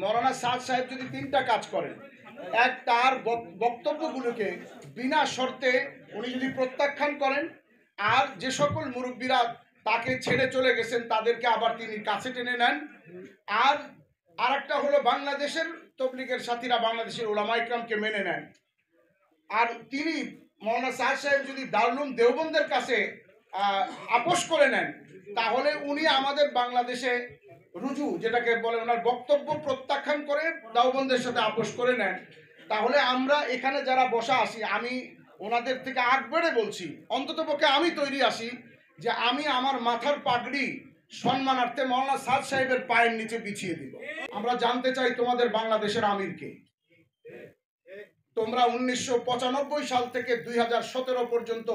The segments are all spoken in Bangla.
মৌলানা সাদ সাহেব যদি তিনটা কাজ করেন, এক, তার বক্তব্যগুলোকে বিনা শর্তে উনি যদি প্রত্যাখ্যান করেন, আর যে সকল মুরব্বীরা তাকে ছেড়ে চলে গেছেন তাদেরকে আবার তিনি কাছে টেনে নেন, আর আরেকটা হলো বাংলাদেশের তবলিগের সাথীরা বাংলাদেশের উলামা ইকরামকে মেনে নেন, আর তিনি মৌলানা সাদ সাহেব যদি দারুল উলুম দেওবন্দের কাছে আপোষ করে নেন, তাহলে উনি আমাদের বাংলাদেশে রুজু যেটাকে বলে ওনার বক্তব্য প্রত্যাখ্যান করে দেওবন্দের সাথে আপোষ করে নেন, তাহলে আমরা এখানে যারা বসা আছি, আমি ওনাদের থেকে আগ বেড়ে বলছি, অন্ততপক্ষে আমি তৈরি আছি যে আমি আমার মাথার পাগড়ি সম্মানার্থে মৌলানা সাদ সাহেবের পায়ের নিচে বিছিয়ে দিব। আমরা জানতে চাই তোমাদের বাংলাদেশের আমিরকে। তোমরা 1995 সাল থেকে 2017 পর্যন্ত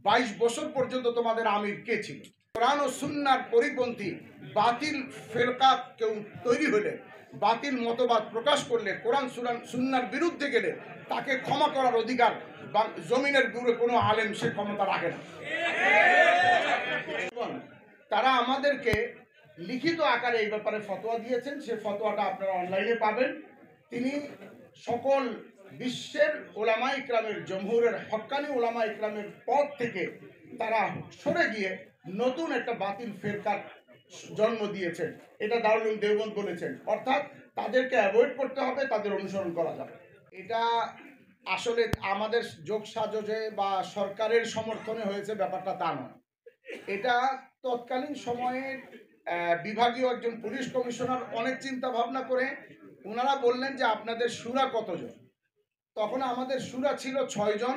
22 বছর পর্যন্ত তোমাদের আমির কে ছিল? কোরআন ও সুন্নাহর পরিপন্থী বাতিল ফেরকা কেউ তৈরি হলে, বাতিল মতবাদ প্রকাশ করলে, কোরআন সুন্নাহর বিরুদ্ধে গেলে তাকে ক্ষমা করার অধিকার জমিনের দূরে কোনো আলেম সে ক্ষমতা রাখে না। তারা আমাদেরকে লিখিত আকারে এই ব্যাপারে ফতোয়া দিয়েছেন, সে ফতোয়াটা আপনারা অনলাইনে পাবেন। তিনি সকল বিশ্বের ওলামা ইকরামের, জমহুরের হক্কানি ওলামা ইকরামের পদ থেকে তারা সরে গিয়ে নতুন একটা বাতিল ফেরকার জন্ম দিয়েছেন। এটা দারুল উলুম দেওবন্দ বলেছেন, অর্থাৎ তাদেরকে অ্যাভয়েড করতে হবে, তাদের অনুসরণ করা যাবে। এটা আসলে আমাদের যোগ সাজসে বা সরকারের সমর্থনে হয়েছে ব্যাপারটা তা নয়। এটা তৎকালীন সময়ে বিভাগীয় একজন পুলিশ কমিশনার অনেক চিন্তা ভাবনা করে ওনারা বললেন যে আপনাদের শুরা কতজন? তখন আমাদের শুরা ছিল 6 জন,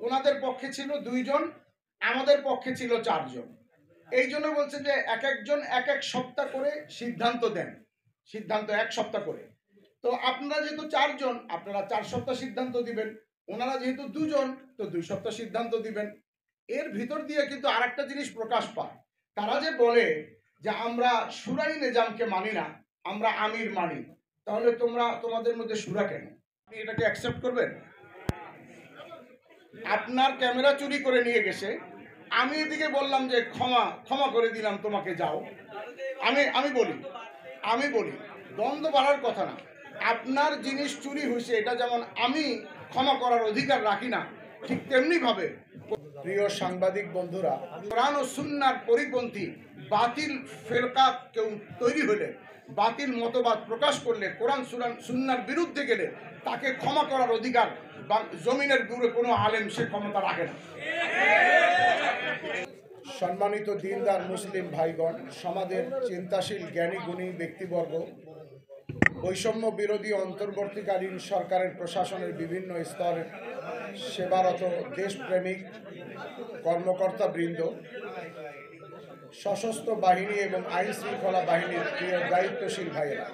ওনাদের পক্ষে ছিল 2 জন, আমাদের পক্ষে ছিল 4 জন। এই জন্য বলছে যে এক একজন এক এক সপ্তাহ করে সিদ্ধান্ত দেন, সিদ্ধান্ত 1 সপ্তাহ করে। তো আপনারা যেহেতু 4 জন, আপনারা 4 সপ্তাহ সিদ্ধান্ত দিবেন, ওনারা যেহেতু 2 জন, তো 2 সপ্তাহ সিদ্ধান্ত দিবেন। এর ভিতর দিয়ে কিন্তু আরেকটা জিনিস প্রকাশ পায়, তারা যে বলে যে আমরা শুরাই নিজামকে মানি না, আমরা আমির মানি। তাহলে তোমাদের মধ্যে শুরা কেন? আপনি এটাকে অ্যাকসেপ্ট করবেন? আপনার ক্যামেরা চুরি করে নিয়ে গেছে, আমি এদিকে বললাম যে ক্ষমা করে দিলাম তোমাকে, যাও। আমি বলি দ্বন্দ্ব বাড়ার কথা না। আপনার জিনিস চুরি হয়েছে, এটা যেমন আমি ক্ষমা করার অধিকার রাখি না, ঠিক তেমনি ভাবে প্রিয় সাংবাদিক বন্ধুরা, কোরআন ও সুন্নাহর পরিপন্থী বাতিল ফেরকা কেউ তৈরি হলে, বাতিল মতবাদ প্রকাশ করলে, কোরআন সুন্নাহর বিরুদ্ধে গেলে তাকে ক্ষমা করার অধিকার জমিনের দূরে কোনো আলেম সে ক্ষমতা রাখে না। সম্মানিত দিনদার মুসলিম ভাইগণ, সমাজের চিন্তাশীল জ্ঞানী গুণী ব্যক্তিবর্গ, বৈষম্য বিরোধী অন্তর্বর্তীকালীন সরকারের প্রশাসনের বিভিন্ন স্তরের সেবারত দেশপ্রেমিক কর্মকর্তা বৃন্দ, সশস্ত্র বাহিনী এবং আইন শৃঙ্খলা বাহিনীর প্রিয় দায়িত্বশীল ভাইয়েরা,